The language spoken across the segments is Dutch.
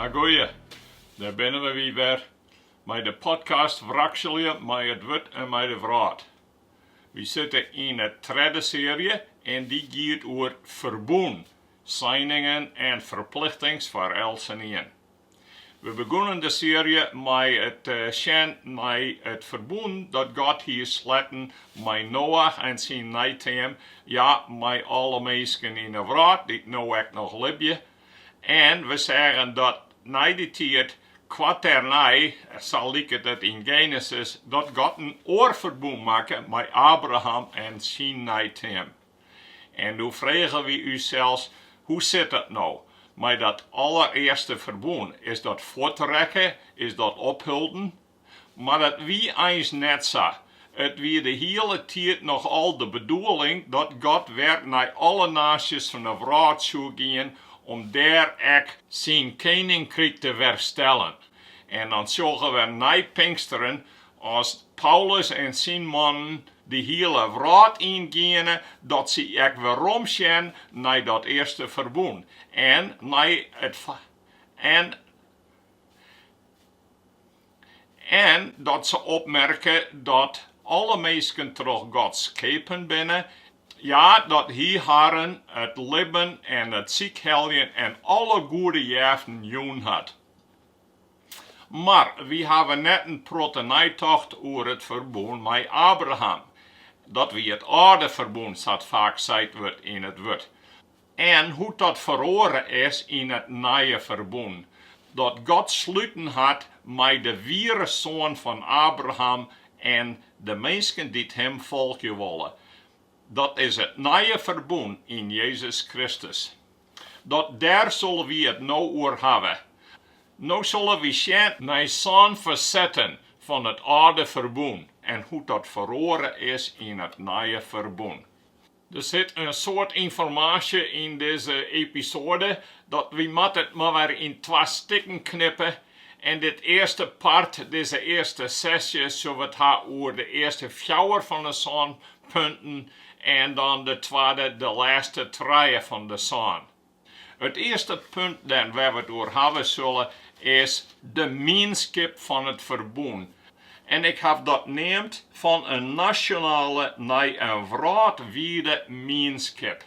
Ja, goeie. Daar binnen we weer met de podcast Wrakselje, met het wit en met de wraad. We zitten in de tweede serie en die gaat over Ferbûn, signingen en verplichtings voor els en een. We begonnen de serie met het Ferbûn dat God hier sletten met Noach en zijn nateam, ja, met alle mensen in de wraad, die nou ook nog libben. En we zeggen dat na die tijd, kwart daarna, zal ik het in Genesis, dat God een oorverbond maken met Abraham en zijn nateam. En nu vragen we u zelfs, hoe zit het nou? Met dat allereerste verbond, is dat voortrekken, is dat ophulden? Maar dat wie eens net zo. Het wie de hele tijd nog al de bedoeling dat God werd naar alle naties van de wereld zou gaan om daar ook zijn koninkrijk te herstellen. En dan zullen we na Pinksteren, als Paulus en zijn mannen de hele wereld ingaan, dat ze ook weer omgaan naar dat eerste verbond. En naar het en dat ze opmerken dat alle mensen terug God schepen binnen. Ja, dat hier haren het libben en het ziekheljen en alle goede javen joen had. Maar we hebben net een protenijtocht over het verbond met Abraham. Dat wie het oude verbond zat vaak gezegd wordt in het woord. En hoe dat verloren is in het nieuwe verbond. Dat God sluiten had met de ware zoon van Abraham en de mensen die hem volgen willen. Dat is het nieuwe verbond in Jezus Kristus. Dat daar zullen we het nou over hebben. Nou zullen we zien naar zo'n fasetten van het oude verbond en hoe dat verloren is in het nieuwe verbond. Er zit een soort informatie in deze episode dat we moeten het maar weer in 2 stukken knippen. En dit eerste part, deze eerste sessie, zullen we het hebben over de eerste fjouwer van de zon punten en dan de tweede, de laatste 3 van de zon. Het eerste punt dan waar we het over hebben zullen is de mienskip van het verbond. En ik heb dat neemt van een nasjionale naar een wrâld-wide mienskip.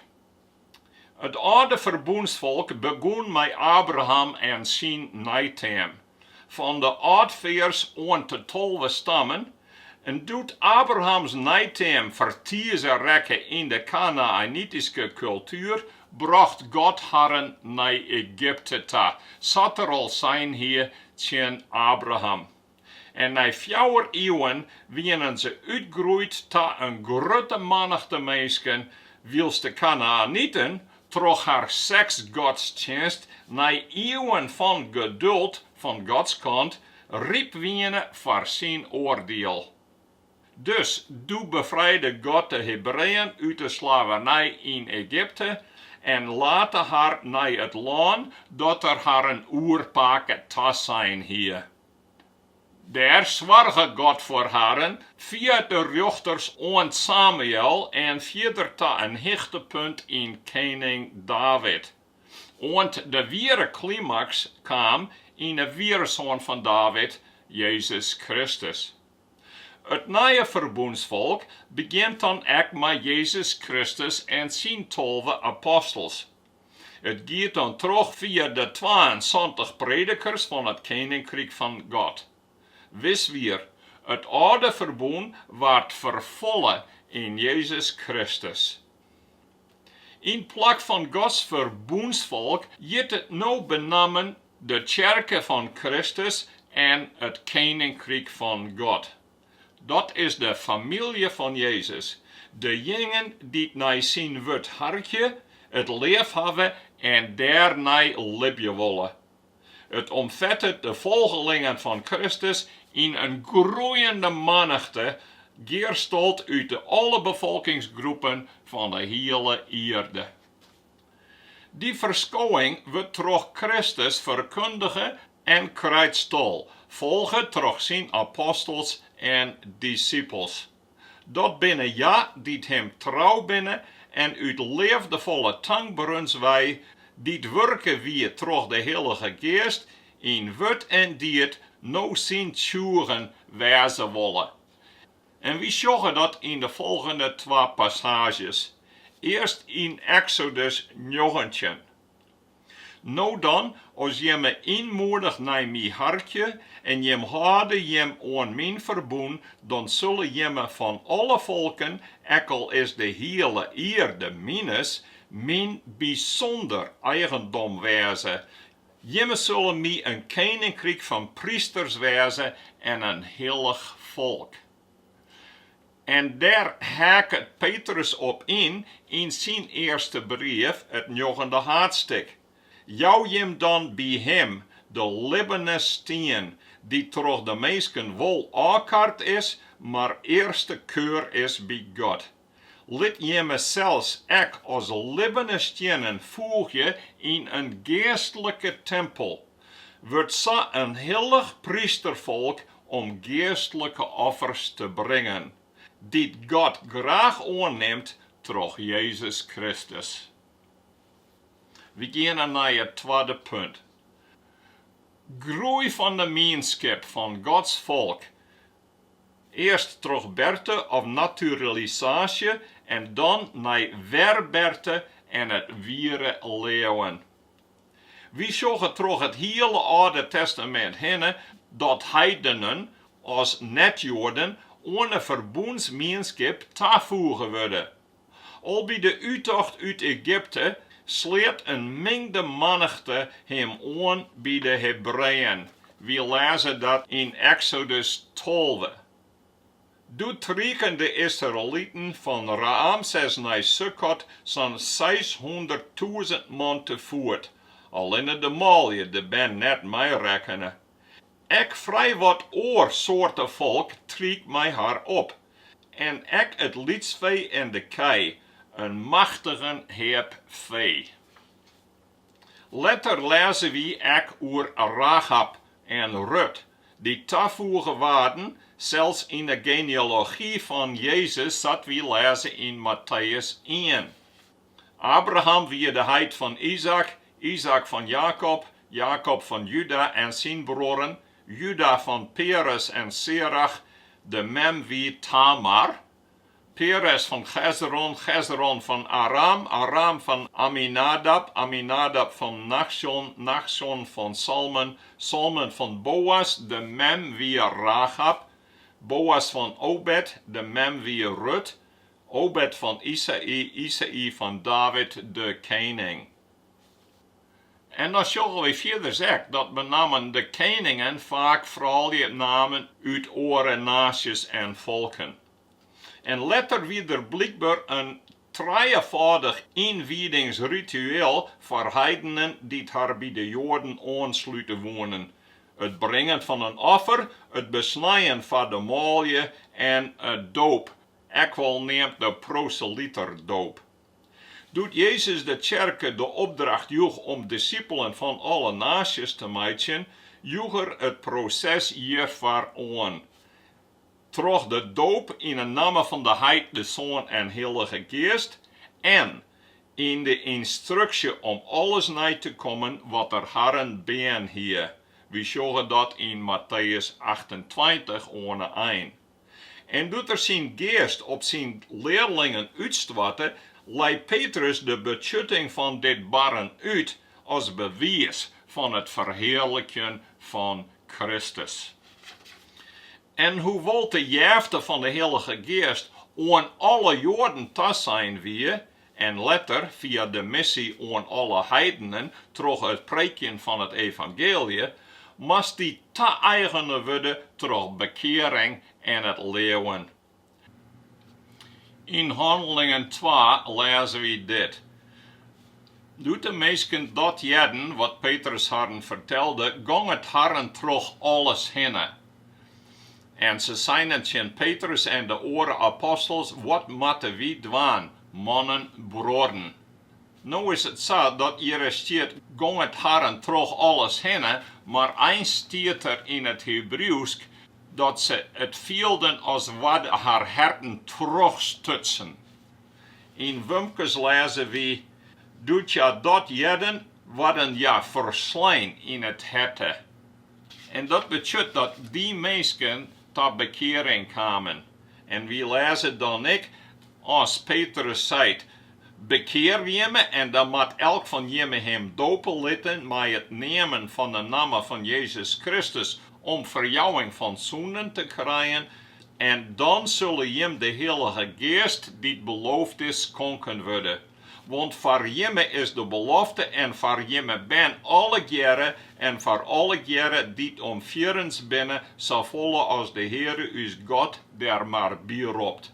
Het oude verbondsvolk begon met Abraham en zijn nateam. Van de oudveers aan de 12 stammen. En doet Abrahams nateam vertiezen rekken in de Canaanitische cultuur, bracht God haren naar Egypte te. Zat er al zijn hier tjen Abraham. En na 4 eeuwen werden ze uitgegroeid tot een grote menigte mensen, wils de Canaanieten, troch haar seksgodsdienst, na eeuwen van geduld van Gods kant, riep wienen voor zijn oordeel. Dus, doe bevrijdde God de Hebreeën uit de slavernij in Egypte en laat haar naar het land dat er haar een oerpaken te zijn hier. Daar zwarge God voor haar via de rechters aan Samuel en verder tot een hichtepunt in koning David. En de ware climax kwam in de ware zoon van David, Jezus Kristus. Het nieuwe verbondsvolk begint dan ook met Jezus Christus en zijn 12 apostels. Het gaat dan terug via de 22 predikers van het koninkrijk van God. Wis weer, het oude verbond wordt vervullen in Jezus Christus. In plek van Gods verbondsvolk wordt het nou benamen de Tsjerke van Kristus en het koninkrijk van God. Dat is de familie van Jezus. De jongen die naar zijn wit hartje het leef hebben en daarna libben willen. Het omvat de volgelingen van Christus in een groeiende menigte, geersteld uit de alle bevolkingsgroepen van de hele aarde. Die verschouwing wordt door Christus verkondigen en krijtstol, volgen door zijn apostels en discipels. Dat binnen ja, die hem trouw binnen en uit leefdevolle tang beruns wij, die werken wie door de Hillige Geast in word en diet nou zijn tjuren wezen willen. En we zorgen dat in de volgende 2 passages. Eerst in Exodus 19. Nou dan, als je me inmoedig naar mijn hartje en je houde je aan mijn verboen, dan zullen je me van alle volken, ekkel is de hele eerde minus, mijn bijzonder eigendom wezen. Je zullen mij een koninkrijk van priesters wezen en een heilig volk. En daar haakt Petrus op in zijn eerste brief, het 9e hoofdstuk. Jou jem dan bij hem, de libbene steen, die toch de meesten wel akkerd is, maar eerste keur is bij God. Lid je me zelfs ek als libbene stenen voegen in een geestelijke tempel. Wordt zo een heilig priestervolk om geestelijke offers te brengen, die God graag aanneemt door Jezus Kristus. We gaan naar het tweede punt. Groei van de mienskip van Gods volk. Eerst door berte of naturalisaasje en dan naar werberte en het wieren leauwen. We zorgen door het hele Oude Testament heen dat heidenen als netjoden ohne verbondsmienskip toevoegen worden. Al bij de uittocht uit Egypte sleet een mengde menigte hem aan bij de Hebreeën. We lezen dat in Exodus 12. Toen treken de Israëlieten van Ramses naar Sukkot zo'n 600.000 man te voet. Alleen de malje, de ben net mij rekenen. Ik vrij wat soorten volk trek mij haar op. En ik het lietsvee en de kei, een machtigen heb vee. Later lezen we ook over Rahab en Rut, die toevoegen waren, zelfs in de genealogie van Jezus, dat we lezen in Matthäus 1. Abraham wie de heid van Isaac, Isaac van Jacob, Jacob van Juda en zijn broeren, Juda van Peres en Serach, de mem wie Tamar, Peres van Gezron, Gezron van Aram, Aram van Aminadab, Aminadab van Nachshon, Nachshon van Salmon, Salmon van Boas, de mem wie Rahab, Boas van Obed, de mem wie Rut, Obed van Isaï, Isaï van David, de koning. En dan zullen we verder zeggen dat met name de koningen vaak vooral je namen uit andere naties en volken. En later weer blijkbaar een drievoudig inwijdingsritueel voor heidenen die haar bij de Joden aansluiten wonen. Het brengen van een offer, het besnijden van de malje en het doop. Ik wil neemt de proselyterdoop. Doet Jezus de Tsjerke de opdracht joeg om discipelen van alle naties te maken, joeg er het proces hiervoor aan. Troch de doop in de naam van de Heid, de Zoon en Hillige Geast en in de instructie om alles na te komen wat er Herren ben hier. We zeggen dat in Matthäus 28 ohne 1. En doet er zijn geest op zijn leerlingen uitstorten, leidt Petrus de betjutting van dit barren uit als bewijs van het verheerlijken van Kristus. En hoewel de jefte van de Heilige Geest aan alle Joden te zijn weer, en later via de missie aan alle heidenen, door het preken van het evangelie, moest die te eigenen worden door bekering en het leeuwen. In Hâldingen 2 lezen we dit. Doet de meesten dat jeden, wat Petrus Herren vertelde, ging het Herren terug alles heen. En ze zeiden tegen Petrus en de andere apostels, wat moeten we doen, mannen, broeren? Nou is het zo dat hier staat, ging het Herren terug alles heen, maar eens staat er in het Hebreeuws dat ze het vielden als wat haar herten terugstutsen. In Wumkes lezen we, doet ja dat jeden, wat een ja verslaan in het herte. En dat betekent dat die mensen tot bekering kwamen. En we lezen dan ook, als Petrus zei, bekeer je en dan moet elk van je hem dopen laten met het nemen van de naam van Jezus Kristus om verjouwing van zonden te krijgen. En dan zullen je de Heilige Geast die beloofd is schenken worden. Want voor je is de belofte en voor je ben alle jaren en voor alle jaren die om vierens binnen zal volgen als de Heere uw God der maar bijroept.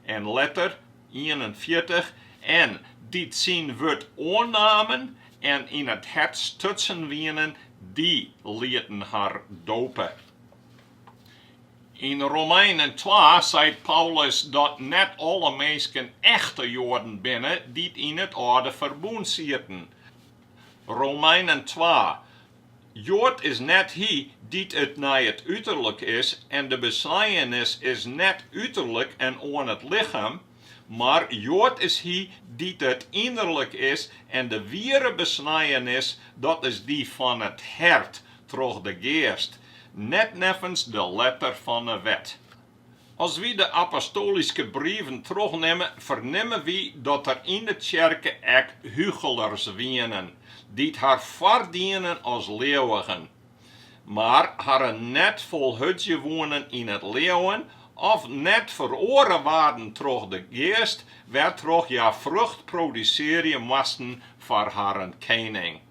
En letter 41 en dit zien wordt aannamen en in het hart stutsen wienen, die lieten haar dopen. In Romeinen 2 zegt Paulus dat net alle mensen echte Joden binnen die in het oude verbond zitten. Romeinen 2. Jood is net hij die het naar het uiterlijk is en de besnijdenis is net uiterlijk en aan het lichaam, maar Jood is hij die het innerlijk is en de ware besnijdenis dat is die van het hart, door de Geast. Net nevens de letter van de wet. Als we de apostolische brieven terugnemen, vernemen we dat er in de Tsjerke ook huchelers wienen, die haar verdienen als leauwen. Maar haar net volhutje wonen in het leeuwen, of net veroren waren door de Geast, werd toch ja vrucht produceren moesten voor haar koning.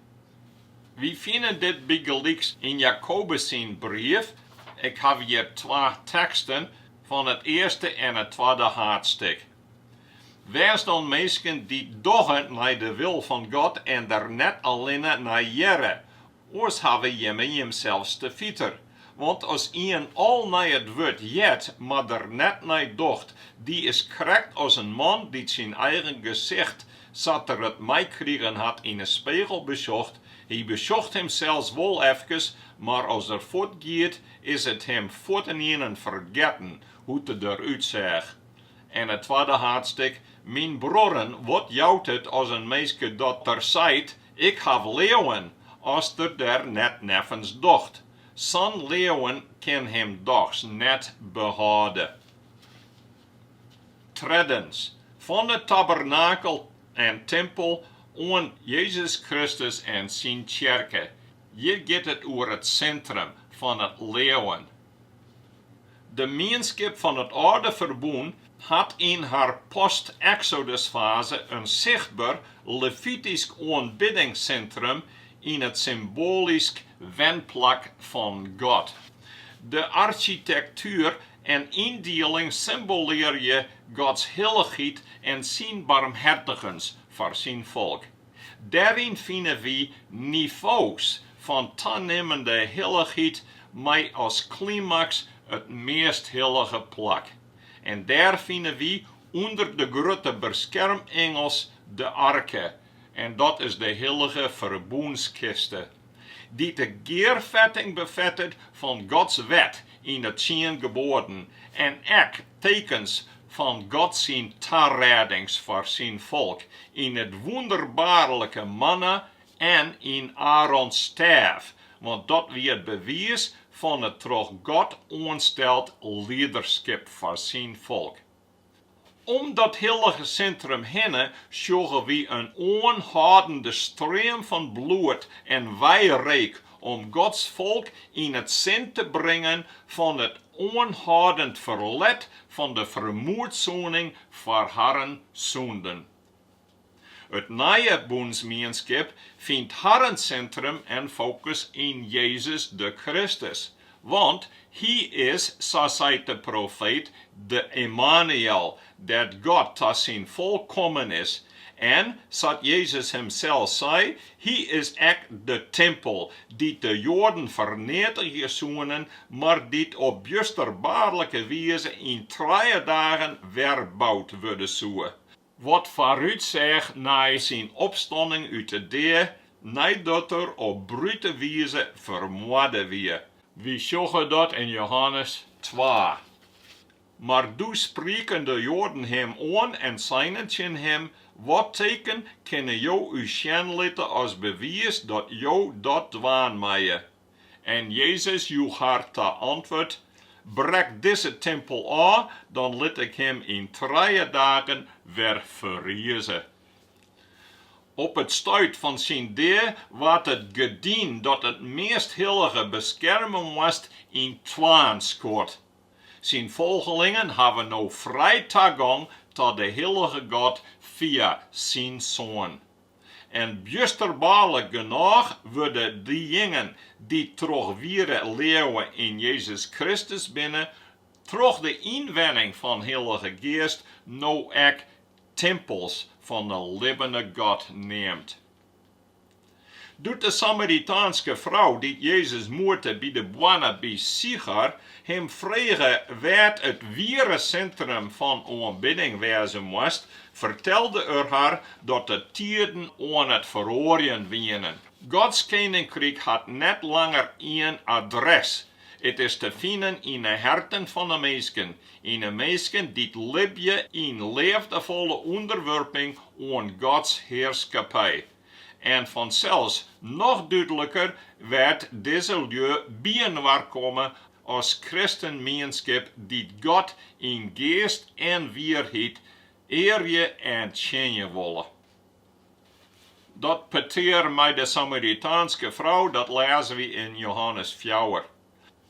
We vinden dit begelijks in Jacobus zijn brief. Ik heb hier 2 teksten van het eerste en het tweede hoofdstuk. Wees dan mensen die doen naar de wil van God en er net alleen naar jaren. Oors hebben je zelfs te fitter. Want als een al naar het woord jet, maar er net naar docht, die is correct als een man die zijn eigen gezicht, zat er het meekriegen had in een spiegel bezocht. Hij bezocht hem zelfs wel even, maar als er voortgaat, is het hem voort en in vergeten hoe het eruit zag. En het tweede hoofdstuk, mijn broeren, wat jouwt het als een meisje dat er zijt, ik heb leeuwen, als er net nevens docht. Zo'n leeuwen kan hem dochs net behouden. Tweedens, van de tabernakel en timpel aan Jezus Kristus en zijn Tsjerke. Hier gaat het over het centrum van het leeuwen. De mienskip van het oude Ferbûn had in haar post-exodus-fase een zichtbaar levitisch aanbiddingscentrum in het symbolisch wendplak van God. De architectuur en indeling symboleer je Gods heiligheid en zijn barmhartigens voor zijn volk. Daarin vinden we niveaus van toenemende heiligheid, maar als climax het meest heilige plak. En daar vinden we onder de grote beschermengels de arke. En dat is de heilige verbondskiste. Die de geervetting bevatte van Gods wet in de 10 geboden. En ook tekens van God zijn toereddings voor zijn volk. In het wonderbaarlijke manna en in Aarons staf. Want dat weer het bewijs van het door God aansteld leiderschap voor zijn volk. Om dat heilige centrum heen zogen we een onhoudende stroom van bloed en wijreek om Gods volk in het zin te brengen van het onhoudend verlet van de Fermoedsoening voor haar zonden. Het nieuwe mienskip vindt haar centrum en focus in Jezus de Kristus. Want hij is, zo zei de profeet, de Emmanuel, dat God tot zijn volk komen is. En, zoals Jezus hemzelf zei, hij is ook de tempel, die de Joden vernietigen zoenen, maar die op justerbaarlijke wijze in 3 dagen werbouwd worden zoen. Wat vooruit zegt naar zijn opstanding uit de dood, nadat er op Breedte wijze vermoorden weer. We zoeken dat in Johannes 2. Maar toen spreken de Joden hem aan en zeiden hem, wat teken kunnen jou u zien laten als bewijs dat jou dat dwaan mij? En Jezus joeg haar te antwoord, brek deze tempel aan, dan laat ik hem in 3 dagen weer verrijzen. Op het stuit van zijn deur werd het gedien dat het meest heilige bescherming was in 2 skort. Zijn volgelingen hebben nou vrij toegang tot de heilige God via zijn zoon. En bjusterbaarlijk genoeg worden diegenen die terug weer leeuwen in Jezus Kristus binnen, terug de inwenning van Heilige Geast, nou ook tempels van de libbende God neemt. Doet de Samaritaanse vrouw die Jezus moerte bij de boene bij Sichar hem vragen wat het ware centrum van aanbidding wezen moest, vertelde haar dat de tijden aan het verorien wienen. Gods koninkrijk had net langer één adres. Het is te vinden in de herten van de mensen, in de mensen die leven in liefdevolle onderwerping aan Gods heerschappij. En vanzelfs nog duidelijker werd deze lieu bijeenwaarkomen als christen mienskip die God in geest en waarheid eerje en tjenen willen. Dat peteer met de Samaritaanse vrouw, dat lezen we in Johannes fjouwer.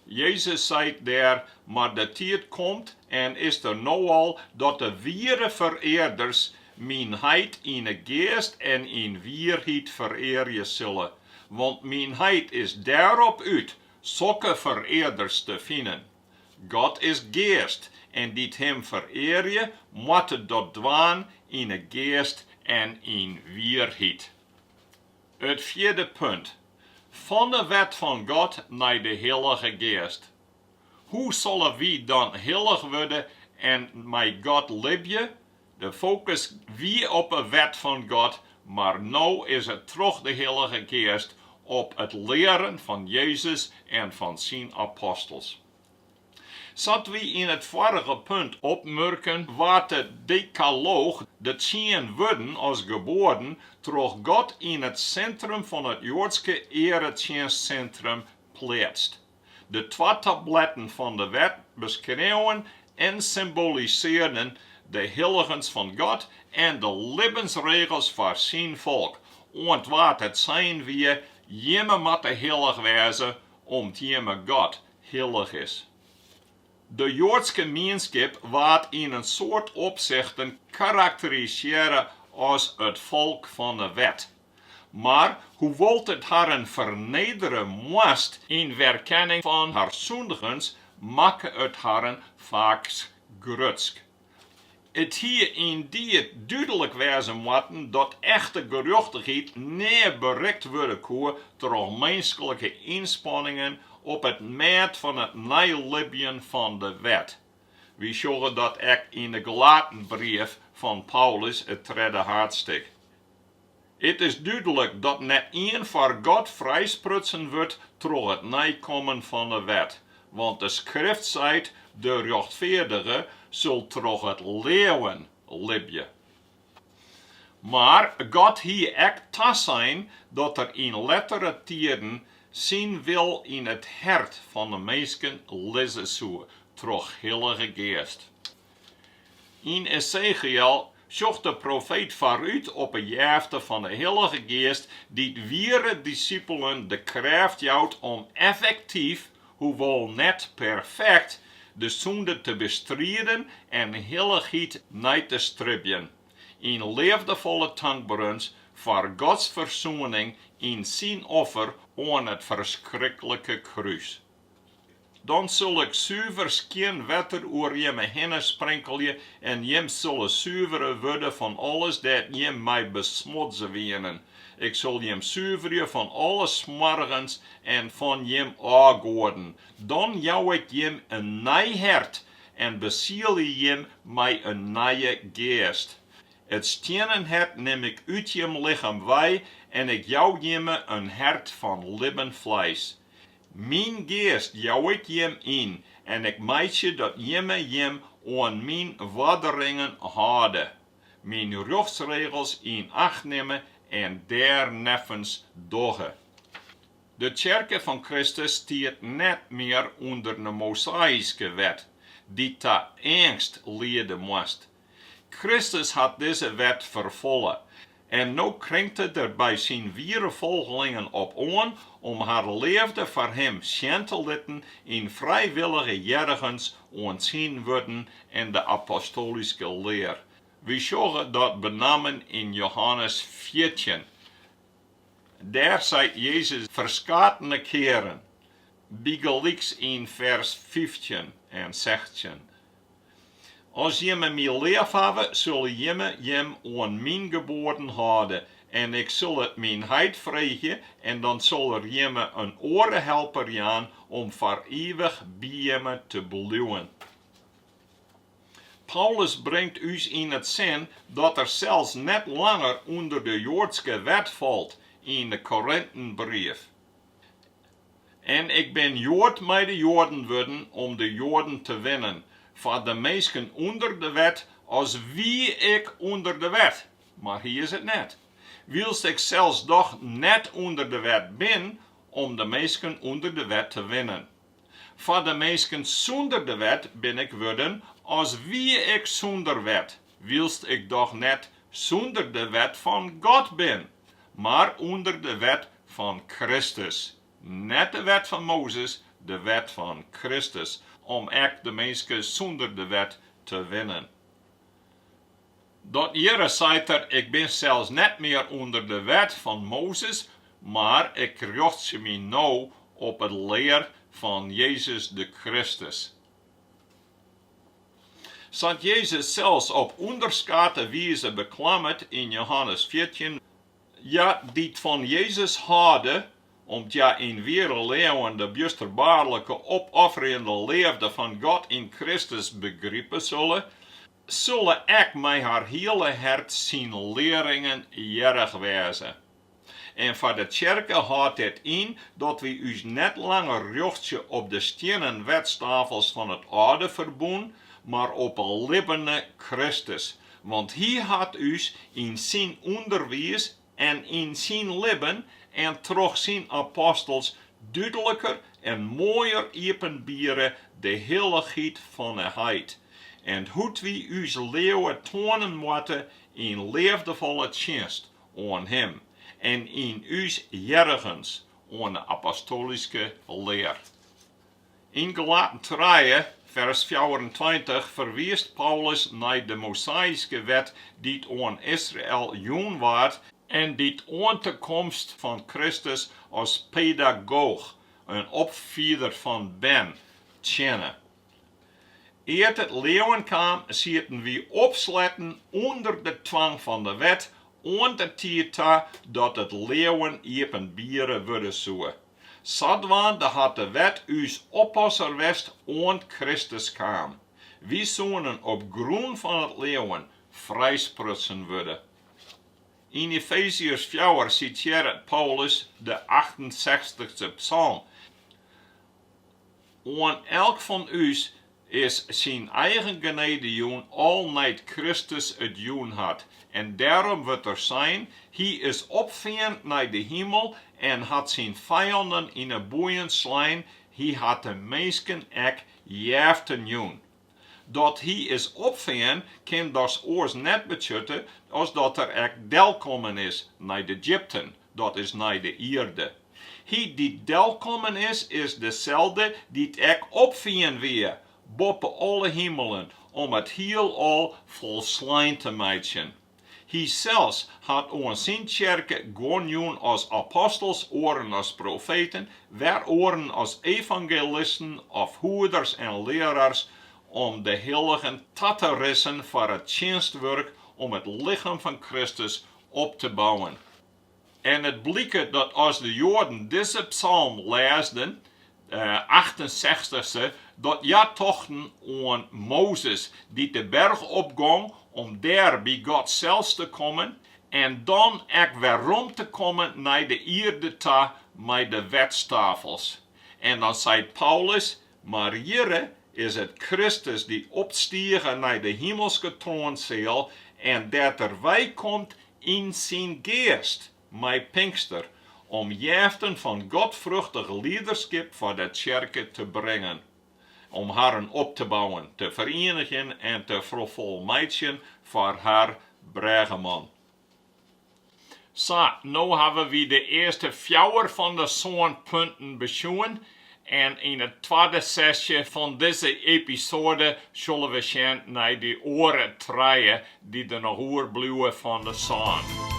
Jezus zei daar, maar de tijd komt en is er nou al dat de ware vereerders mijnheid in de geest en in waarheid vereren zullen. Want mijnheid is daarop uit, zulke vereerders te vinden. God is geest en die hem vereren, moet dat doen in de geest en in waarheid. Het 4e punt. Van de wet van God naar de Heilige Geest. Hoe zullen we dan heilig worden en met God leven? De focus wie op de wet van God, maar nou is het terug de Heilige Geest op het leren van Jezus en van zijn apostels. Zat we in het vorige punt opmerken wat de decaloog, de 10 woorden als geboden, terug God in het centrum van het Joodse eredienstcentrum plaatst. De 2 tabletten van de wet beschrijven en symboliseren de heiligens van God en de levensregels voor zijn volk. Want wat het zijn we, jemme moet heilig wezen, omdat jemme God heilig is. De Joodse mienskip wordt in een soort opzichten karakteriseren als het volk van de wet. Maar hoewel het haar vernederen moest in verkenning van haar zondigens, maakt het haar vaak grutsk. Het hier in die het duidelijk wezen moeten dat echte gerechtigheid niet bereikt worden kon door menselijke inspanningen op het maat van het nalibben van de wet. We zullen dat ook in de Galatenbrief van Paulus, het 3e hoofdstuk. Het is duidelijk dat net één voor God vrijsprutsen wordt door het nakomen van de wet. Want de schrift zegt, de rechtvaardige zal door het leeuwen libben. Maar God hier ook te zijn dat er in lettere tijden zijn wil in het hart van de mensen lezen zou, door Hillige Geast. In Ezekiel zocht de profeet vooruit op een jaarte van de Heilige Geest die ware discipelen de kracht jouwt om effectief, hoewel net perfect, de zonde te bestrijden en heiligheid na te streven. In liefdevolle dankbaarheid voor Gods verzoening in zijn offer aan het verschrikkelijke kruis. Dan zal ik zuiver geen water oor jemme henne sprenkelen en jem zullen zuiveren worden van alles dat jem mij besmutsen wienen. Ik zal jem zuiveren van alle smargens en van jem aangorden. Dan jou ik jem een nieuw hart en beziel jem mij een nieuwe geest. Het stenen hart neem ik uit jem lichaam wij en ik jou jemme een hart van libben vlees. Mijn geest jou ik jem in en ik meid je dat jemme jem aan mijn waarderingen houden. Mijn rechtsregels in acht nemen en der neffens doggen. De Tsjerke van Kristus stiert net meer onder de Mosaïsche wet, die te angst leiden moest. Kristus had deze wet vervullen en nu kringt het er bij zijn vierde volgelingen op aan om haar leefde voor hem schijn te laten in vrijwillige jergens aan zijn woorden en de apostolische leer. We zullen dat benamen in Johannes 14. Daar zei Jezus verschillende keren, bijgelijks in vers 15 en 16. Als je me lief hebben, zul je me jem aan mijn geboden houden, en ik zal het mijn heid vregen, en dan zal er je me een orenhelper jaan, om voor eeuwig bij me te blijven. Paulus brengt ons in het zin dat er zelfs net langer onder de Joodse wet valt in de Korintenbrief. En ik ben Jood met de Joden worden om de Joden te winnen. Voor de meesten onder de wet, als wie ik onder de wet. Maar hier is het net. Wils ik zelfs toch net onder de wet ben, om de meesten onder de wet te winnen. Voor de meesten zonder de wet ben ik worden, als wie ik zonder wet. Wils ik toch net zonder de wet van God ben, maar onder de wet van Kristus. Net de wet van Mozes, de wet van Kristus, om echt de mensen zonder de wet te winnen. Dat Jere zei er, ik ben zelfs net meer onder de wet van Mozes, maar ik richt me nou op het leer van Jezus de Christus. Zat Jezus zelfs op onderscheiden wijze beklammerd in Johannes 14, ja, die van Jezus hadden, omdat ja in weer leeuwen de busterbaarlijke opofferende leefde van God in Kristus begrijpen zullen ik mij haar hele hart zien leringen jerig wezen. En voor de Tsjerke houdt het in dat we ons net langer richten op de stenen wetstafels van het oude Ferbûn, maar op een libbene Kristus. Want hij had ons in zijn onderwijs en in zijn libben en terug zijn apostels duidelijker en mooier openbieren de heiligheid van de heid. En hoe we ons leeuwen tonen moeten in liefdevolle dienst aan hem en in ons jergens aan de apostolische leer. In Galaten 3, vers 24 verwijst Paulus naar de Mosaïsche wet die aan Israël joen werd en die aan de komst van Kristus als pedagoog, een opvoeder van ben, tjenne. Eer het leeuwen kwam, zitten we opsletten onder de twang van de wet, aan de tijd dat het leeuwen openbieren worden zou. Zodoende had de wet ons oppasser west aan Christus kwam. We zouden op grond van het leeuwen vrijsprutsen worden. In Efeziërs fjouwer citeert Paulus de 68e psalm. Aan elk van ons is zijn eigen genade joen al niet Christus het joen had. En daarom wordt er zijn, hij is opveen naar de hemel en had zijn vijanden in een boeien slaan, hij had de mensen ek jeften joen. Dat hij is opveen, kan dat oors net betutten, als dat er ek delkomen is naar de Egypten, dat is naar de Erde. Hij die delkomen is dezelfde die ek opveen weer, boven alle hemelen, om het heelal vol slaan te maken. Hij zelfs had aan zijn Tsjerke gaan als apostels, oren als profeten, weer oren als evangelisten of hoeders en leraars, om de Hilligjen te rissen voor het dienstwerk om het lichaam van Kristus op te bouwen. En het blijkt dat als de Joden deze psalm leesden, 68e, dat ja tochten aan Mozes die de berg opging om daar bij God zelfs te komen en dan ook weer rond te komen naar de Erde te met de wetstafels. En dan zei Paulus, maar hier is het Christus die opstiegen naar de hemelse troonzaal en dat er wij komt in zijn Geast, mijn Pinkster, om jeften van godvruchtig leiderschap voor de Tsjerke te brengen. Om haar op te bouwen, te verenigen en te vervolmaken voor haar bregeman. Zo, nu hebben we de eerste fjouwer van de zoonpunten beschouwen. En in het tweede sessie van deze episode zullen we gaan naar die oren treien die er nog overblijven van de zon.